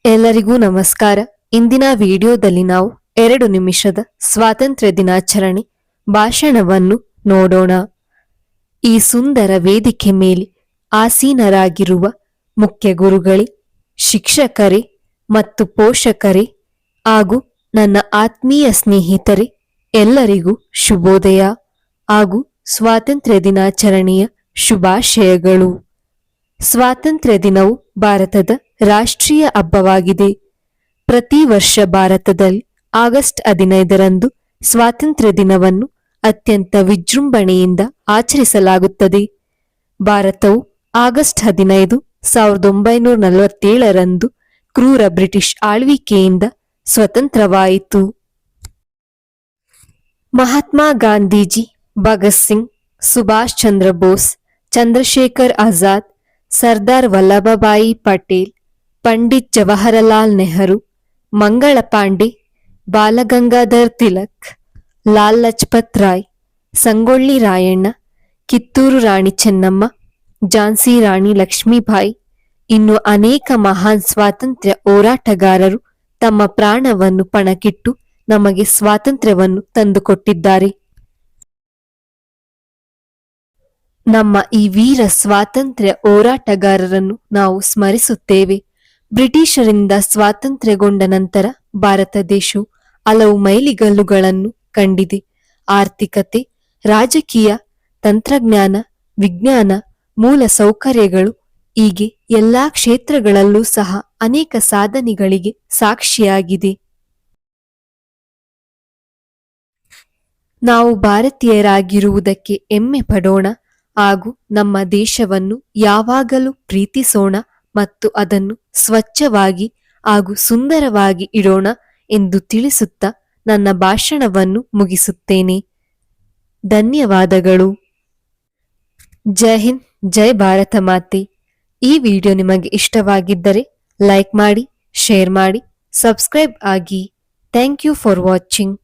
ಎಲ್ಲರಿಗೂ ನಮಸ್ಕಾರ. ಇಂದಿನ ವಿಡಿಯೋದಲ್ಲಿ ನಾವು 2 ನಿಮಿಷದ ಸ್ವಾತಂತ್ರ್ಯ ದಿನಾಚರಣೆ ಭಾಷಣವನ್ನು ನೋಡೋಣ. ಈ ಸುಂದರ ವೇದಿಕೆ ಮೇಲೆ ಆಸೀನರಾಗಿರುವ ಮುಖ್ಯ ಗುರುಗಳೇ, ಶಿಕ್ಷಕರೇ ಮತ್ತು ಪೋಷಕರೇ ಹಾಗೂ ನನ್ನ ಆತ್ಮೀಯ ಸ್ನೇಹಿತರೆ, ಎಲ್ಲರಿಗೂ ಶುಭೋದಯ ಹಾಗೂ ಸ್ವಾತಂತ್ರ್ಯ ದಿನಾಚರಣೆಯ ಶುಭಾಶಯಗಳು. ಸ್ವಾತಂತ್ರ್ಯ ದಿನವು ಭಾರತದ ರಾಷ್ಟ್ರೀಯ ಹಬ್ಬವಾಗಿದೆ. ಪ್ರತಿ ವರ್ಷ ಭಾರತದಲ್ಲಿ ಆಗಸ್ಟ್ 15ರಂದು ಸ್ವಾತಂತ್ರ್ಯ ದಿನವನ್ನು ಅತ್ಯಂತ ವಿಜೃಂಭಣೆಯಿಂದ ಆಚರಿಸಲಾಗುತ್ತದೆ. ಭಾರತವು ಆಗಸ್ಟ್ 15, 1947ರಂದು ಕ್ರೂರ ಬ್ರಿಟಿಷ್ ಆಳ್ವಿಕೆಯಿಂದ ಸ್ವತಂತ್ರವಾಯಿತು. ಮಹಾತ್ಮ ಗಾಂಧೀಜಿ, ಭಗತ್ ಸಿಂಗ್, ಸುಭಾಷ್ ಚಂದ್ರ ಬೋಸ್, ಚಂದ್ರಶೇಖರ್ ಆಜಾದ್, ಸರ್ದಾರ್ ವಲ್ಲಭಭಾಯಿ ಪಟೇಲ್, ಪಂಡಿತ್ ಜವಾಹರಲಾಲ್ ನೆಹರು, ಮಂಗಳ ಪಾಂಡೆ, ಬಾಲಗಂಗಾಧರ್ ತಿಲಕ್, ಲಾಲ್ ಲಜಪತ್ ರಾಯ್, ಸಂಗೊಳ್ಳಿ ರಾಯಣ್ಣ, ಕಿತ್ತೂರು ರಾಣಿ ಚೆನ್ನಮ್ಮ, ಝಾನ್ಸಿ ರಾಣಿ ಲಕ್ಷ್ಮೀಬಾಯಿ, ಇನ್ನು ಅನೇಕ ಮಹಾನ್ ಸ್ವಾತಂತ್ರ್ಯ ಹೋರಾಟಗಾರರು ತಮ್ಮ ಪ್ರಾಣವನ್ನು ಪಣಕ್ಕಿಟ್ಟು ನಮಗೆ ಸ್ವಾತಂತ್ರ್ಯವನ್ನು ತಂದುಕೊಟ್ಟಿದ್ದಾರೆ. ನಮ್ಮ ಈ ವೀರ ಸ್ವಾತಂತ್ರ್ಯ ಹೋರಾಟಗಾರರನ್ನು ನಾವು ಸ್ಮರಿಸುತ್ತೇವೆ. ಬ್ರಿಟಿಷರಿಂದ ಸ್ವಾತಂತ್ರ್ಯಗೊಂಡ ನಂತರ ಭಾರತ ದೇಶವು ಹಲವು ಮೈಲಿಗಲ್ಲುಗಳನ್ನು ಕಂಡಿದೆ. ಆರ್ಥಿಕತೆ, ರಾಜಕೀಯ, ತಂತ್ರಜ್ಞಾನ, ವಿಜ್ಞಾನ, ಮೂಲ ಸೌಕರ್ಯಗಳು ಹೀಗೆ ಎಲ್ಲಾ ಕ್ಷೇತ್ರಗಳಲ್ಲೂ ಸಹ ಅನೇಕ ಸಾಧನೆಗಳಿಗೆ ಸಾಕ್ಷಿಯಾಗಿದೆ. ನಾವು ಭಾರತೀಯರಾಗಿರುವುದಕ್ಕೆ ಹೆಮ್ಮೆ ಪಡೋಣ ಹಾಗೂ ನಮ್ಮ ದೇಶವನ್ನು ಯಾವಾಗಲೂ ಪ್ರೀತಿಸೋಣ ಮತ್ತು ಅದನ್ನು ಸ್ವಚ್ಛವಾಗಿ ಹಾಗೂ ಸುಂದರವಾಗಿ ಇಡೋಣ ಎಂದು ತಿಳಿಸುತ್ತಾ ನನ್ನ ಭಾಷಣವನ್ನು ಮುಗಿಸುತ್ತೇನೆ. ಧನ್ಯವಾದಗಳು. ಜೈ ಹಿಂದ್, ಜೈ ಭಾರತ ಮಾತೆ. ಈ ವಿಡಿಯೋ ನಿಮಗೆ ಇಷ್ಟವಾಗಿದ್ದರೆ ಲೈಕ್ ಮಾಡಿ, ಶೇರ್ ಮಾಡಿ, ಸಬ್ಸ್ಕ್ರೈಬ್ ಆಗಿ. Thank you for watching.